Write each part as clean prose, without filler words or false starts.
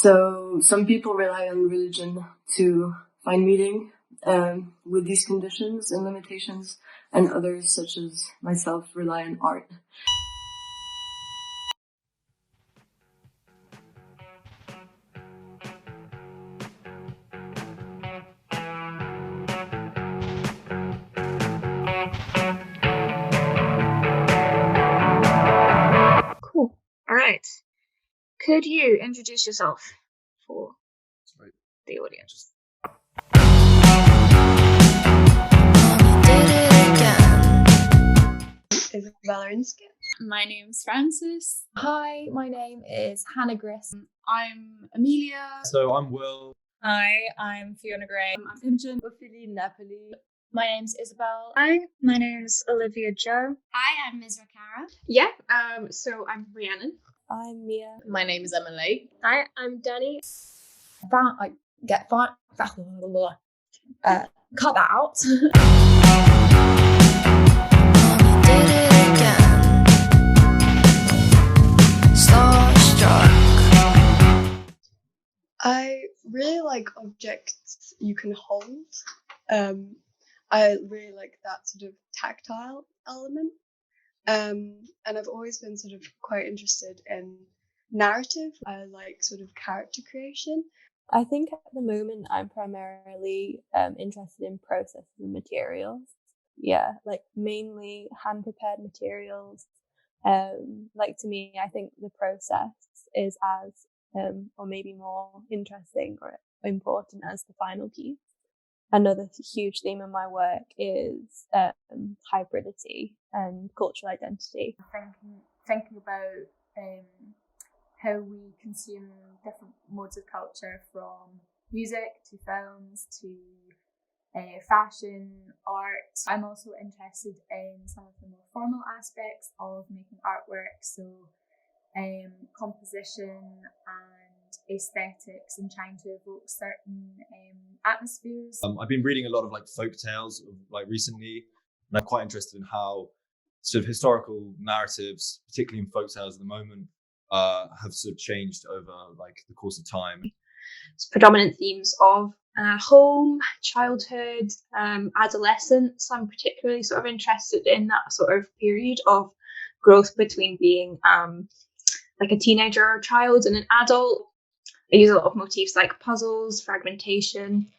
So some people rely on religion to find meaning with these conditions and limitations, and others, such as myself, rely on art. Cool. All right. Could you introduce yourself for the audience? Isabella Inskip. My name's Frances. Hi, my name is Hannah Griss. I'm Amelia. So I'm Will. Hi, I'm Fiona Gray. I'm Imogen. Ophelie Napoli. My name's Isabel. Hi, my name's Olivia Joe. Hi, I'm Misra Cara. Yeah, so I'm Rhiannon. I'm Mia. My name is Emily. Hi, I'm Danny. Cut that out. I really like objects you can hold. I really like that sort of tactile element. And I've always been sort of quite interested in narrative. I like sort of character creation. I think at the moment I'm primarily interested in processes and materials. Yeah, like mainly hand prepared materials. Like to me, I think the process is as or maybe more interesting or important as the final piece. Another huge theme in my work is hybridity and cultural identity. Thinking about how we consume different modes of culture, from music to films to fashion, art. I'm also interested in some of the more formal aspects of making artwork, so composition and aesthetics, and trying to evoke certain atmospheres. I've been reading a lot of like folk tales recently, and I'm quite interested in how sort of historical narratives, particularly in folk tales at the moment, have sort of changed over like the course of time. It's predominant themes of home, childhood, adolescence. I'm particularly sort of interested in that sort of period of growth between being like a teenager or a child and an adult. I use a lot of motifs like puzzles, fragmentation,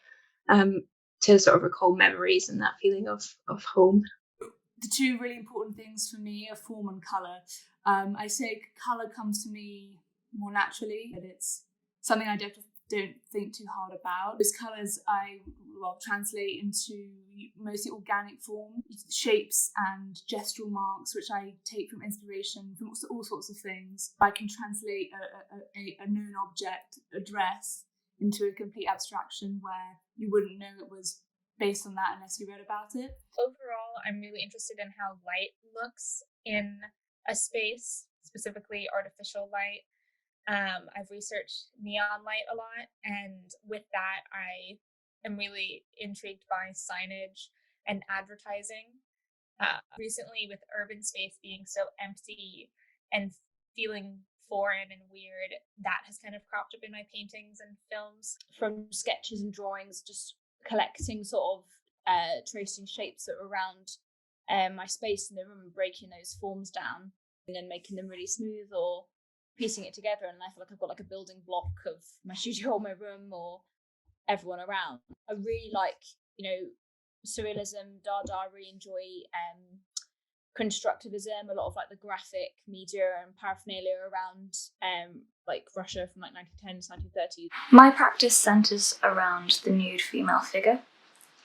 to sort of recall memories and that feeling of home. The two really important things for me are form and colour. I say colour comes to me more naturally, but it's something I don't think too hard about. Those colours I translate into mostly organic form, shapes and gestural marks, which I take from inspiration from all sorts of things. I can translate a known object, a dress, into a complete abstraction where you wouldn't know it was based on that unless you read about it. Overall, I'm really interested in how light looks in a space, specifically artificial light. I've researched neon light a lot, and with that, I am really intrigued by signage and advertising. Recently, with urban space being so empty and feeling foreign and weird, that has kind of cropped up in my paintings and films. From sketches and drawings, just collecting sort of tracing shapes that are around my space in the room and breaking those forms down and then making them really smooth or piecing it together, and I feel like I've got like a building block of my studio or my room or everyone around. I really like, surrealism, Dada. I really enjoy constructivism, a lot of like the graphic media and paraphernalia around like Russia from like 1910s, 1930s. My practice centres around the nude female figure.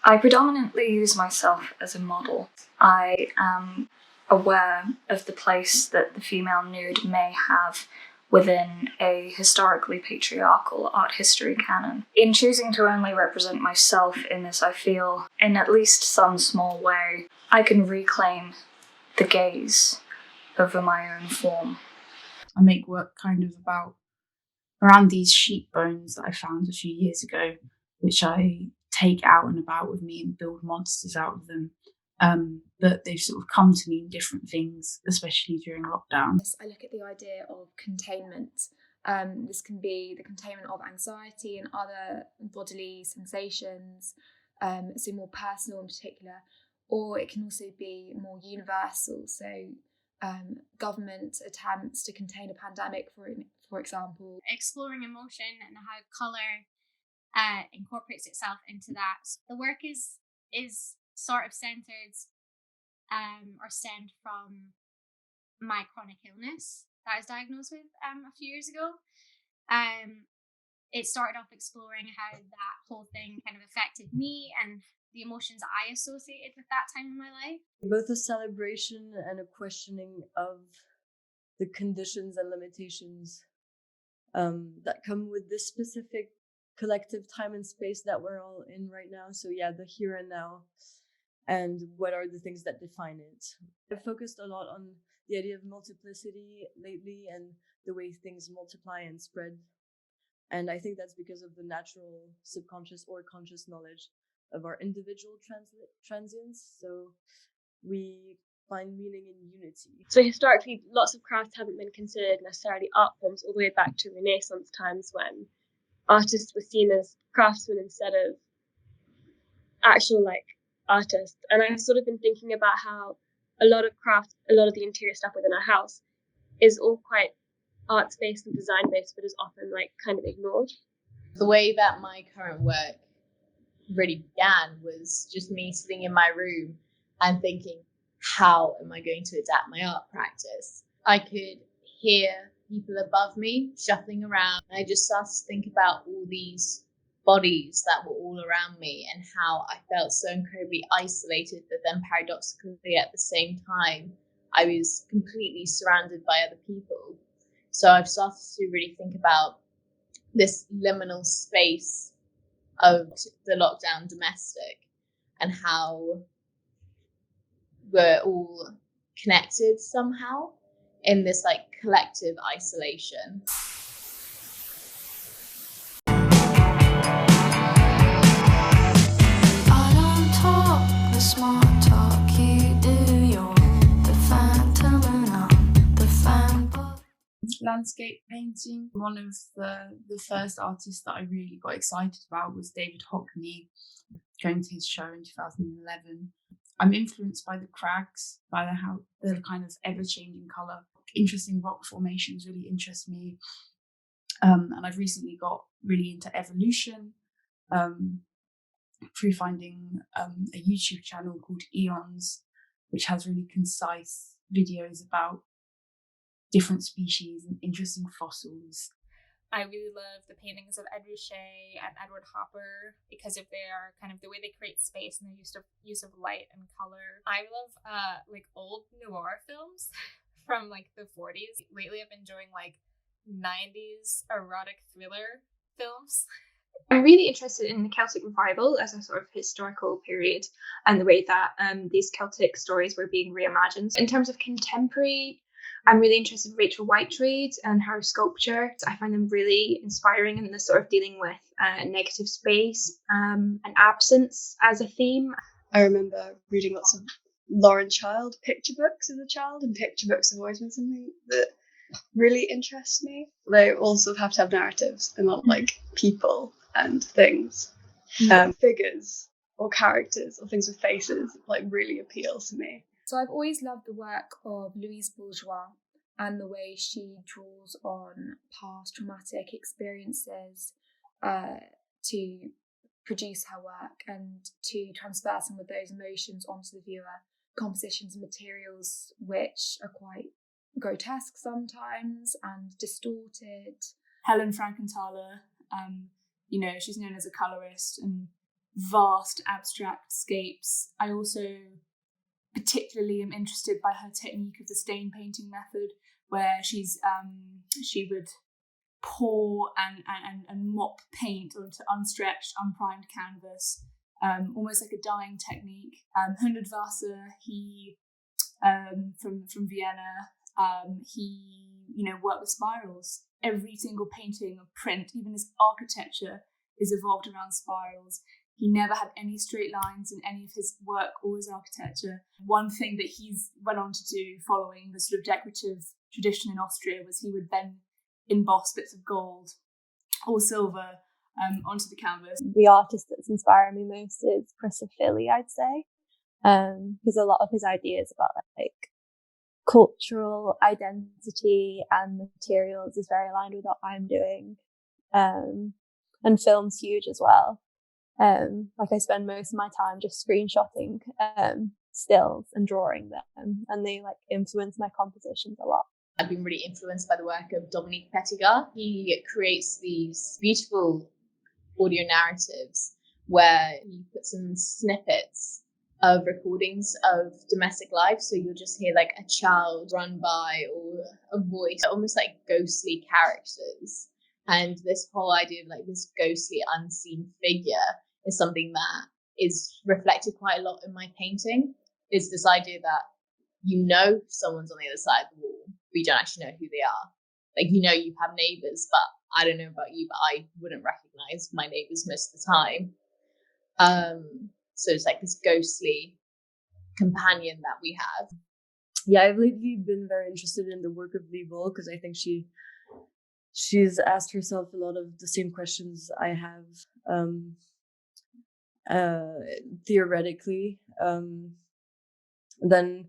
I predominantly use myself as a model. I am aware of the place that the female nude may have within a historically patriarchal art history canon. In choosing to only represent myself in this, I feel, in at least some small way, I can reclaim the gaze over my own form. I make work kind of around these sheep bones that I found a few years ago, which I take out and about with me and build monsters out of them. But they've sort of come to mean different things, especially during lockdown. I look at the idea of containment This can be the containment of anxiety and other bodily sensations, so more personal in particular, or it can also be more universal. So government attempts to contain a pandemic, for example. Exploring emotion and how colour incorporates itself into that. The work is sort of centred or stemmed from my chronic illness that I was diagnosed with a few years ago. It started off exploring how that whole thing kind of affected me and the emotions I associated with that time in my life. Both a celebration and a questioning of the conditions and limitations that come with this specific collective time and space that we're all in right now. So yeah, the here and now, and what are the things that define it. I've focused a lot on the idea of multiplicity lately and the way things multiply and spread. And I think that's because of the natural subconscious or conscious knowledge of our individual transience. So we find meaning in unity. So historically, lots of crafts haven't been considered necessarily art forms all the way back to Renaissance times, when artists were seen as craftsmen instead of actual artists. And I've sort of been thinking about how a lot of the interior stuff within our house is all quite arts based and design based, but is often kind of ignored. The way that my current work really began was just me sitting in my room and thinking, how am I going to adapt my art practice? I could hear people above me shuffling around. I just started to think about all these bodies that were all around me and how I felt so incredibly isolated, but then paradoxically at the same time, I was completely surrounded by other people. So I've started to really think about this liminal space of the lockdown domestic and how we're all connected somehow in this collective isolation. I don't talk the smart talk you do. You're the phantom and I'm the fan book. Landscape painting. One of the first artists that I really got excited about was David Hockney. Going to his show in 2011. I'm influenced by the crags, by the kind of ever-changing colour. Interesting rock formations really interest me. And I've recently got really into evolution through finding a YouTube channel called Eons, which has really concise videos about different species and interesting fossils. I really love the paintings of Ed Ruscha and Edward Hopper because of their kind of the way they create space and their use of light and color. I love old noir films from the 40s. Lately I've been enjoying 90s erotic thriller films. I'm really interested in the Celtic revival as a sort of historical period and the way that these Celtic stories were being reimagined. In terms of contemporary, I'm really interested in Rachel Whitetrade and her sculpture. I find them really inspiring in this sort of dealing with negative space and absence as a theme. I remember reading lots of Lauren Child picture books as a child, and picture books have always been something that really interests me. They also have to have narratives and not people and things. Figures or characters or things with faces really appeal to me. So I've always loved the work of Louise Bourgeois and the way she draws on past traumatic experiences to produce her work and to transfer some of those emotions onto the viewer. Compositions and materials which are quite grotesque sometimes and distorted. Helen Frankenthaler, she's known as a colorist and vast abstract scapes. I also particularly am interested by her technique of the stain painting method, where she would pour and mop paint onto unstretched, unprimed canvas, almost like a dyeing technique. Hundertwasser, he from Vienna, he worked with spirals. Every single painting or print, even his architecture, is evolved around spirals. He never had any straight lines in any of his work or his architecture. One thing that he's went on to do following the sort of decorative tradition in Austria was he would then emboss bits of gold or silver onto the canvas. The artist that's inspiring me most is Christopher Philly, I'd say, because a lot of his ideas about like cultural identity and materials is very aligned with what I'm doing. And film's huge as well. Like I spend most of my time just screenshotting stills and drawing them, and they like influence my compositions a lot. I've been really influenced by the work of Dominique Pettigard. He creates these beautiful audio narratives where he puts in snippets of recordings of domestic life. So you'll just hear like a child run by or a voice, almost like ghostly characters. And this whole idea of like this ghostly unseen figure is something that is reflected quite a lot in my painting. Is this idea that you know someone's on the other side of the wall, but you don't actually know who they are. Like, you know, you have neighbors, but I don't know about you, but I wouldn't recognize my neighbors most of the time. So it's like this ghostly companion that we have. Yeah, I've lately been very interested in the work of Lee Bull because I think she's asked herself a lot of the same questions I have theoretically. Then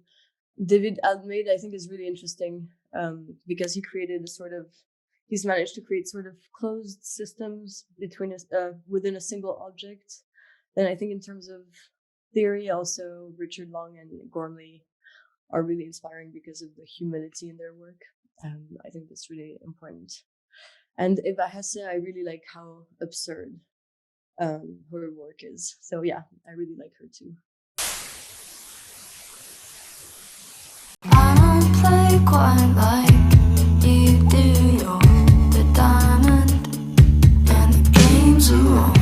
David Almeida, I think, is really interesting because he's managed to create sort of closed systems between within a single object. Then I think in terms of theory, also Richard Long and Gormley are really inspiring because of the humility in their work. I think that's really important. And Eva Hesse, I really like how absurd her work is. So yeah, I really like her too. I don't play quite like you do. You're the diamond and the games are on.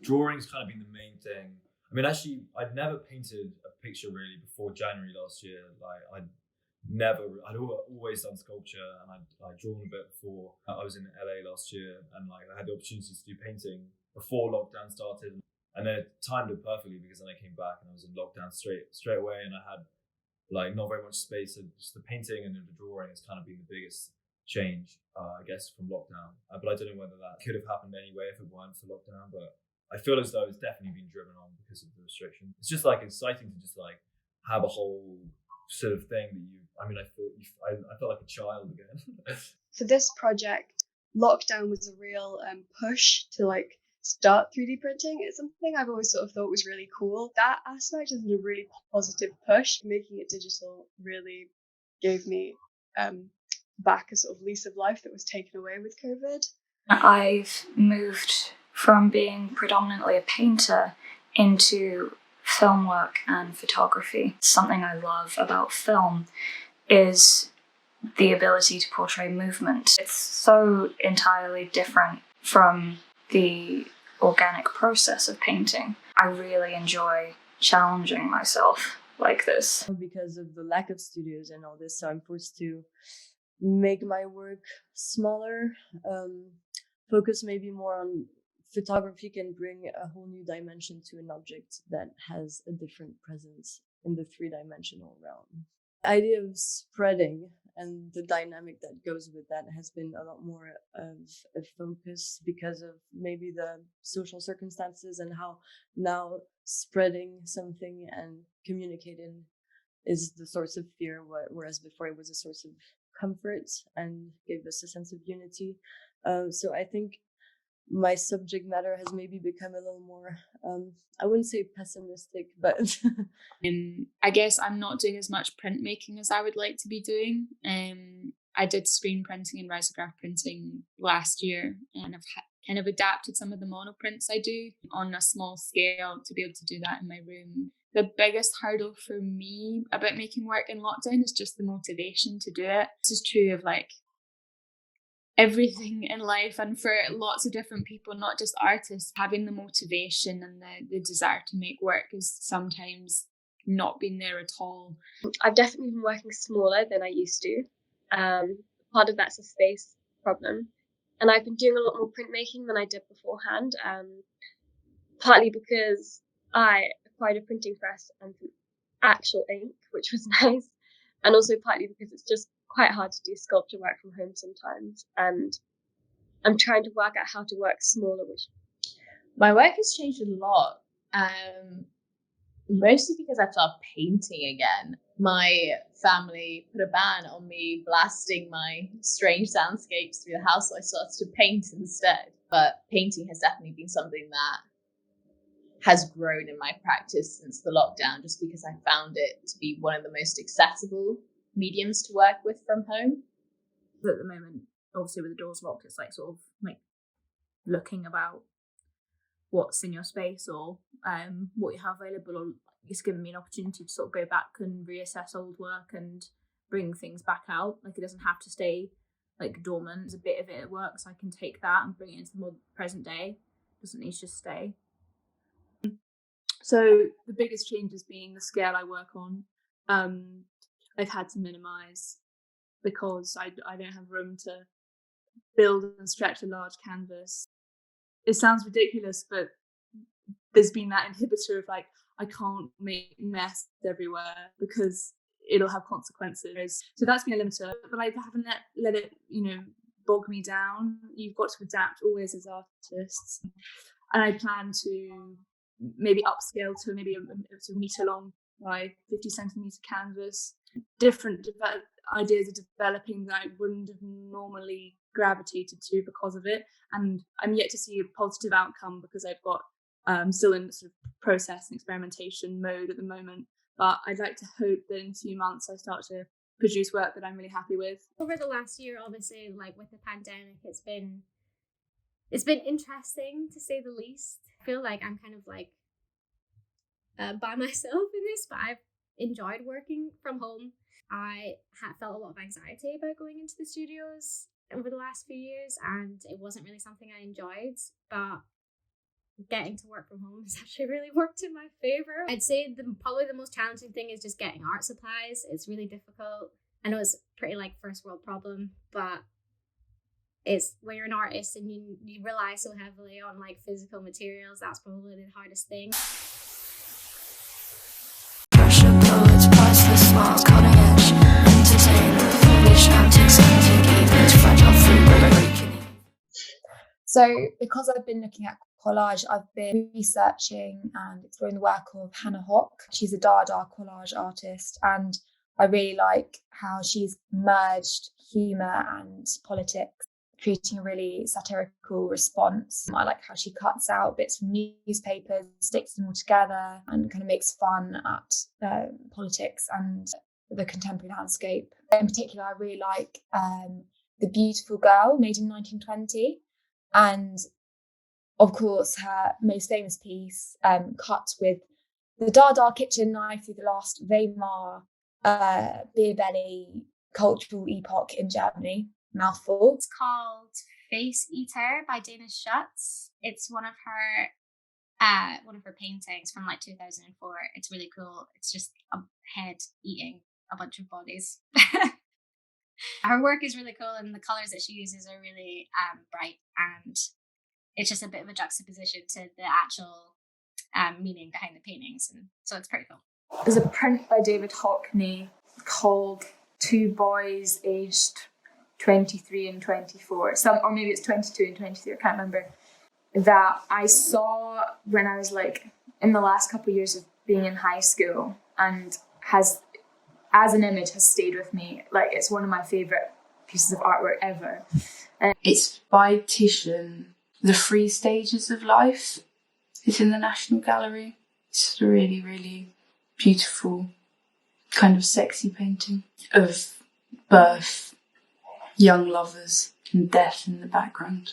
Drawing's kind of been the main thing. I mean, actually, I'd never painted a picture really before January last year. Like, I'd always done sculpture, and I'd drawn a bit before. I was in LA last year, and like I had the opportunity to do painting before lockdown started, and then it timed it perfectly because then I came back and I was in lockdown straight away, and I had like not very much space. So just the painting and the drawing has kind of been the biggest change, I guess, from lockdown. But I don't know whether that could have happened anyway if it weren't for lockdown. But I feel as though it's definitely been driven on because of the restriction. It's just like exciting to just like have a whole sort of thing that you. I mean, I felt like a child again. For this project, lockdown was a real push to like start 3D printing. It's something I've always sort of thought was really cool. That aspect is a really positive push. Making it digital really gave me back a sort of lease of life that was taken away with COVID. I've moved from being predominantly a painter into film work and photography. Something I love about film is the ability to portray movement. It's so entirely different from the organic process of painting. I really enjoy challenging myself like this. Because of the lack of studios and all this, so I'm forced to make my work smaller, focus maybe more on photography can bring a whole new dimension to an object that has a different presence in the three-dimensional realm. The idea of spreading and the dynamic that goes with that has been a lot more of a focus because of maybe the social circumstances and how now spreading something and communicating is the source of fear, whereas before it was a source of comfort and gave us a sense of unity. So I think my subject matter has maybe become a little more, I wouldn't say pessimistic, but I guess I'm not doing as much printmaking as I would like to be doing. I did screen printing and risograph printing last year, and I've kind of adapted some of the monoprints I do on a small scale to be able to do that in my room. The biggest hurdle for me about making work in lockdown is just the motivation to do it. This is true of like everything in life, and for lots of different people, not just artists, having the motivation and the desire to make work is sometimes not been there at all. I've definitely been working smaller than I used to. Part of that's a space problem, and I've been doing a lot more printmaking than I did beforehand, partly because I acquired a printing press and some actual ink, which was nice, and also partly because it's just quite hard to do sculpture work from home sometimes, and I'm trying to work out how to work smaller. Which my work has changed a lot, mostly because I've started painting again. My family put a ban on me blasting my strange soundscapes through the house, so I started to paint instead. But painting has definitely been something that has grown in my practice since the lockdown, just because I found it to be one of the most accessible mediums to work with from home. At the moment, obviously with the doors locked, it's like sort of like looking about what's in your space or what you have available, or it's given me an opportunity to sort of go back and reassess old work and bring things back out. Like it doesn't have to stay like dormant. There's a bit of it at work, so I can take that and bring it into the more present day. It doesn't need to just stay. So the biggest changes being the scale I work on. I've had to minimise because I don't have room to build and stretch a large canvas. It sounds ridiculous, but there's been that inhibitor of like, I can't make mess everywhere because it'll have consequences. So that's been a limiter, but I haven't let it, bog me down. You've got to adapt always as artists. And I plan to maybe upscale to maybe a metre long by 50 centimetre canvas. Different ideas are developing that I wouldn't have normally gravitated to because of it. And I'm yet to see a positive outcome because I've got still in sort of process and experimentation mode at the moment. But I'd like to hope that in a few months I start to produce work that I'm really happy with. Over the last year, obviously, like with the pandemic, it's been interesting to say the least. I feel like I'm kind of like by myself in this, but I've enjoyed working from home. I felt a lot of anxiety about going into the studios over the last few years, and it wasn't really something I enjoyed, but getting to work from home has actually really worked in my favor. I'd say probably the most challenging thing is just getting art supplies. It's really difficult. I know it's pretty like first world problem, but it's when you're an artist and you rely so heavily on like physical materials, that's probably the hardest thing. Pressure poets, priceless smiles, cutting edge, entertainment, foolish antics, antique fragile fruit, So because I've been looking at collage, I've been researching and exploring the work of Hannah Hock. She's a Dada collage artist, and I really like how she's merged humour and politics, creating a really satirical response. I like how she cuts out bits from newspapers, sticks them all together, and kind of makes fun at politics and the contemporary landscape. In particular, I really like The Beautiful Girl, made in 1920, and of course her most famous piece, cut with the Dada kitchen knife through the last Weimar beer belly cultural epoch in Germany. Mouthful. It's called Face Eater by Dana Schutz. It's one of her paintings from like 2004. It's really cool. It's just a head eating a bunch of bodies. Her work is really cool, and the colors that she uses are really bright, and it's just a bit of a juxtaposition to the actual meaning behind the paintings, and so it's pretty cool. There's a print by David Hockney called Two Boys Aged 23 and 24, or maybe it's 22 and 23, I can't remember, that I saw when I was like in the last couple of years of being in high school, and has, as an image, has stayed with me. Like, it's one of my favourite pieces of artwork ever. It's by Titian, The Three Stages of Life. It's in the National Gallery. It's a really, really beautiful, kind of sexy painting of birth, young lovers, and death in the background.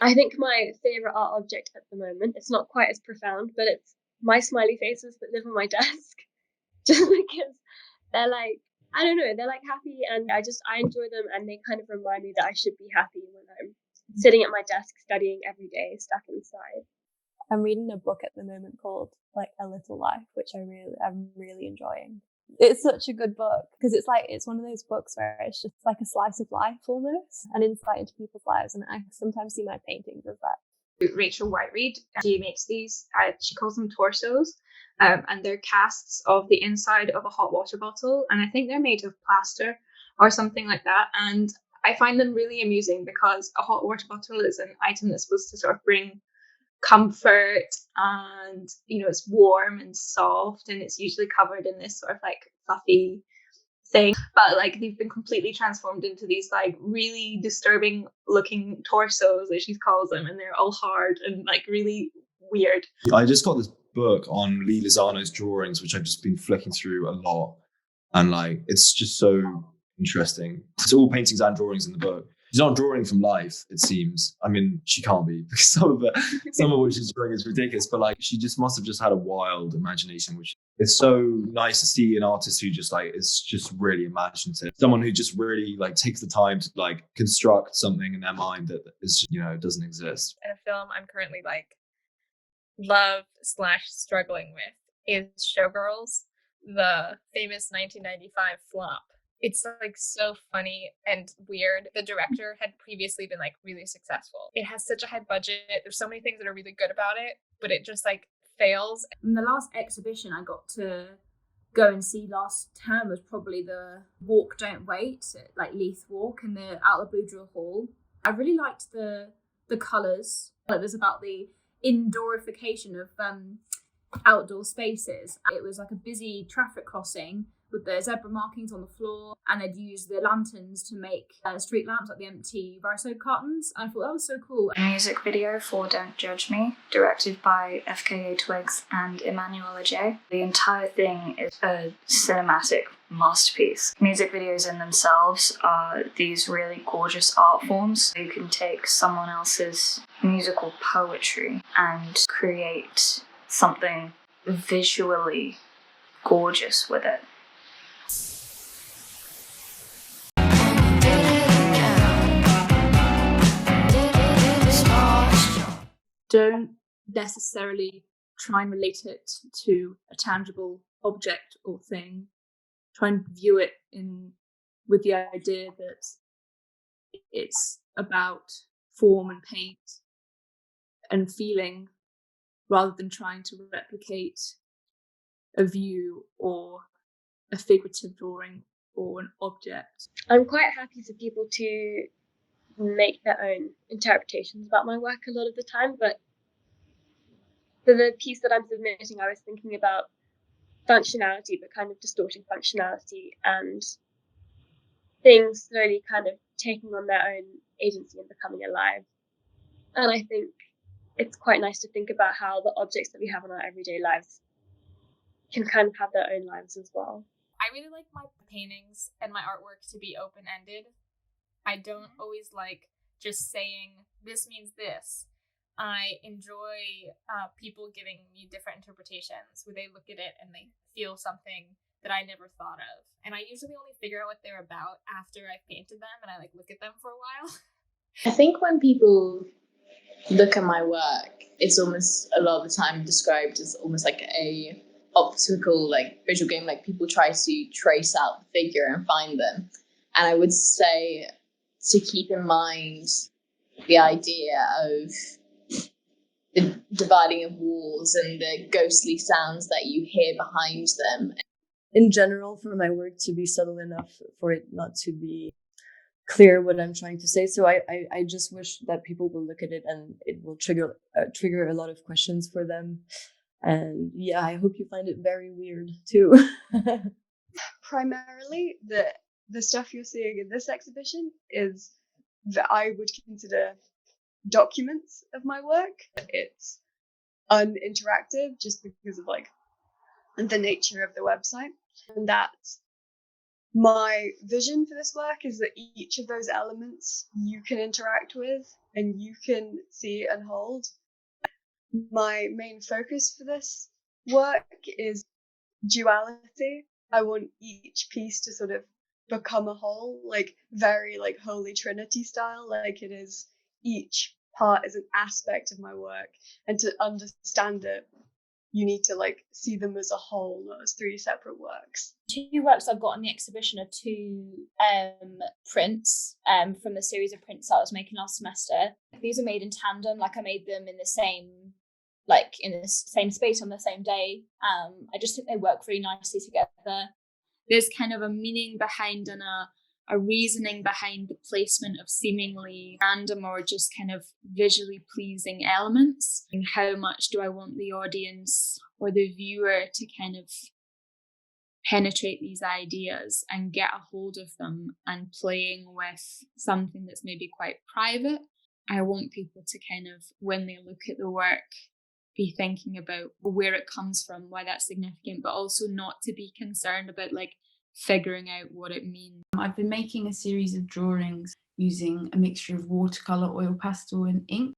I think my favourite art object at the moment, it's not quite as profound, but it's my smiley faces that live on my desk. Just because they're like, I don't know, they're like happy, and I enjoy them, and they kind of remind me that I should be happy when I'm sitting at my desk studying every day, stuck inside. I'm reading a book at the moment called like A Little Life, which I'm really enjoying. It's such a good book because it's one of those books where it's just like a slice of life almost, an insight into people's lives, and I sometimes see my paintings as that. Rachel Whiteread, she makes these, she calls them torsos, and they're casts of the inside of a hot water bottle, and I think they're made of plaster or something like that. And I find them really amusing because a hot water bottle is an item that's supposed to sort of bring comfort, and it's warm and soft, and it's usually covered in this sort of like fluffy thing, but like they've been completely transformed into these like really disturbing looking torsos, as she calls them, and they're all hard and like really weird. I just got this book on Lee Lozano's drawings, which I've just been flicking through a lot, and like it's just so interesting. It's all paintings and drawings in the book. She's not drawing from life, it seems. I mean, she can't be, because some of what she's drawing is ridiculous, but like she just must have just had a wild imagination, which is so nice to see an artist who just like is just really imaginative. Someone who just really like takes the time to like construct something in their mind that is just, doesn't exist. And a film I'm currently like love/struggling with is Showgirls, the famous 1995 flop. It's like so funny and weird. The director had previously been like really successful. It has such a high budget. There's so many things that are really good about it, but it just like fails. And the last exhibition I got to go and see last term was probably the Walk Don't Wait, like Leith Walk in the Out of the Blue Drill Hall. I really liked the colours. It was about the indoorification of outdoor spaces. It was like a busy traffic crossing with the zebra markings on the floor, and they'd use the lanterns to make street lamps, like the empty Riso cartons. I thought that was so cool. A music video for Don't Judge Me, directed by FKA Twigs and Emmanuel Ajay. The entire thing is a cinematic masterpiece. Music videos in themselves are these really gorgeous art forms. You can take someone else's musical poetry and create something visually gorgeous with it. Don't necessarily try and relate it to a tangible object or thing. Try and view it with the idea that it's about form and paint and feeling, rather than trying to replicate a view or a figurative drawing or an object. I'm quite happy for people to make their own interpretations about my work a lot of the time, but for the piece that I'm submitting, I was thinking about functionality, but kind of distorting functionality, and things slowly kind of taking on their own agency and becoming alive. And I think it's quite nice to think about how the objects that we have in our everyday lives can kind of have their own lives as well. I really like my paintings and my artwork to be open-ended. I don't always like just saying, this means this. I enjoy people giving me different interpretations where they look at it and they feel something that I never thought of. And I usually only figure out what they're about after I've painted them and I like look at them for a while. I think when people look at my work, it's almost a lot of the time described as almost like a optical like visual game, like people try to trace out the figure and find them. And I would say to keep in mind the idea of the dividing of walls and the ghostly sounds that you hear behind them. In general, for my work to be subtle enough for it not to be clear what I'm trying to say. So I just wish that people will look at it and it will trigger a lot of questions for them. And yeah, I hope you find it very weird too. Primarily, the stuff you're seeing in this exhibition is that I would consider documents of my work. It's uninteractive just because of like the nature of the website, and that my vision for this work is that each of those elements you can interact with and you can see and hold. My main focus for this work is duality. I want each piece to sort of become a whole, like very like Holy Trinity style, like it is each part is an aspect of my work, and to understand it you need to like see them as a whole, not as three separate works. Two works I've got in the exhibition are two prints from the series of prints I was making last semester. These are made in tandem, like I made them in the same space on the same day. I just think they work really nicely together. There's kind of a meaning behind and a reasoning behind the placement of seemingly random or just kind of visually pleasing elements. And how much do I want the audience or the viewer to kind of penetrate these ideas and get a hold of them, and playing with something that's maybe quite private. I want people to kind of, when they look at the work, be thinking about where it comes from, why that's significant, but also not to be concerned about like figuring out what it means. I've been making a series of drawings using a mixture of watercolor, oil pastel and ink,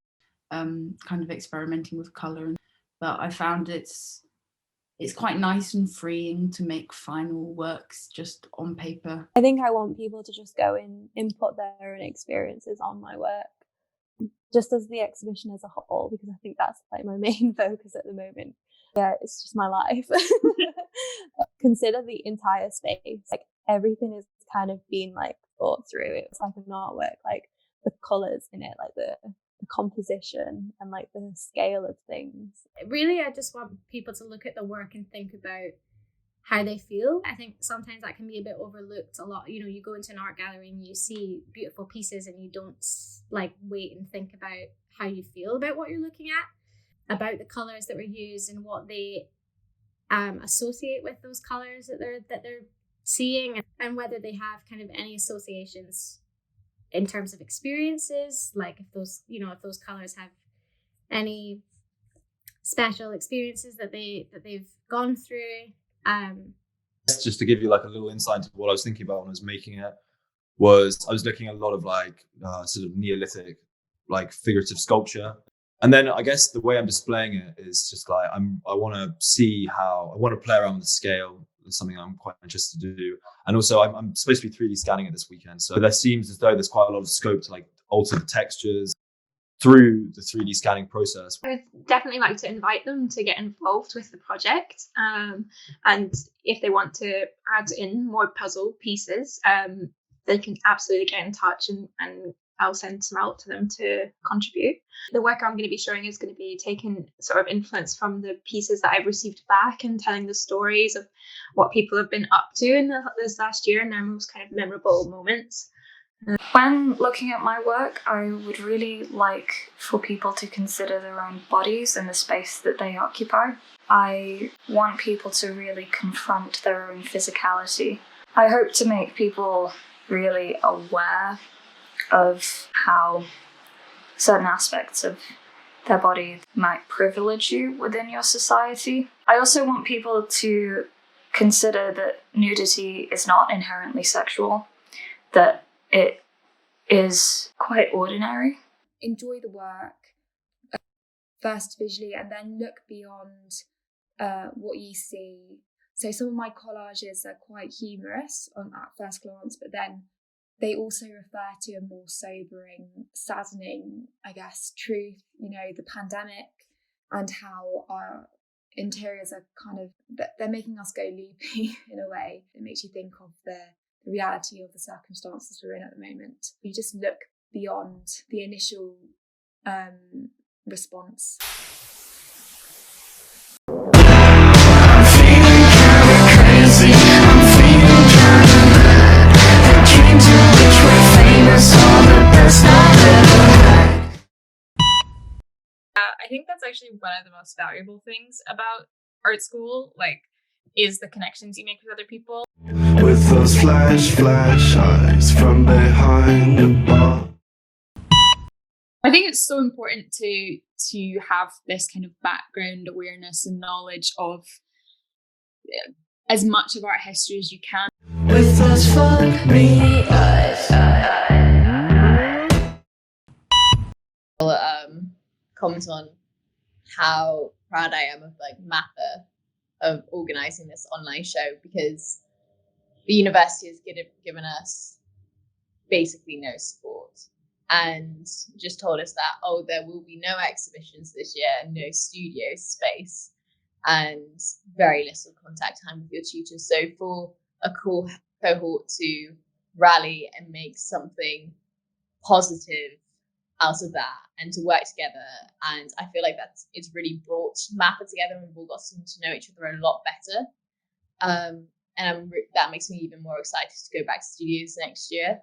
kind of experimenting with color. But I found it's quite nice and freeing to make final works just on paper. I think I want people to just go and input their own experiences on my work, just as the exhibition as a whole, because I think that's like my main focus at the moment. Yeah, it's just my life. Consider the entire space. Like everything is kind of been like thought through. It's like an artwork, like the colours in it, like the composition and like the scale of things. Really, I just want people to look at the work and think about how they feel. I think sometimes that can be a bit overlooked a lot. You know, you go into an art gallery and you see beautiful pieces and you don't like wait and think about how you feel about what you're looking at, about the colors that were used and what they associate with those colors that they're seeing, and whether they have kind of any associations in terms of experiences, like if those colors have any special experiences that they've gone through. Just to give you like a little insight into what I was thinking about when I was making it, was I was looking at a lot of like sort of Neolithic, like figurative sculpture. And then I guess the way I'm displaying it is just like I want to play around with the scale. It's something I'm quite interested to do. And also I'm supposed to be 3D scanning it this weekend. So there seems as though there's quite a lot of scope to like alter the textures through the 3D scanning process. I would definitely like to invite them to get involved with the project. And if they want to add in more puzzle pieces, they can absolutely get in touch and I'll send some out to them to contribute. The work I'm going to be showing is going to be taking sort of influence from the pieces that I've received back and telling the stories of what people have been up to in this last year and their most kind of memorable moments. When looking at my work, I would really like for people to consider their own bodies and the space that they occupy. I want people to really confront their own physicality. I hope to make people really aware of how certain aspects of their body might privilege you within your society. I also want people to consider that nudity is not inherently sexual, that it is quite ordinary. Enjoy the work first visually and then look beyond what you see. So some of my collages are quite humorous at first glance, but then they also refer to a more sobering, saddening, I guess, truth, you know, the pandemic and how our interiors are kind of, they're making us go loopy in a way. It makes you think of the reality of the circumstances we're in at the moment. You just look beyond the initial response. I think that's actually one of the most valuable things about art school, like, is the connections you make with other people. With those flash eyes from behind the bar. I think it's so important to have this kind of background awareness and knowledge of as much of art history as you can. With those fuck me eyes. I'll comment on how proud I am of like MAPA of organising this online show, because the university has given us basically no support and just told us that, oh, there will be no exhibitions this year, no studio space, and very little contact time with your tutors. So for a core cohort to rally and make something positive out of that and to work together, and I feel like it's really brought MAPA together, and we've all got to know each other a lot better. and that makes me even more excited to go back to studios next year.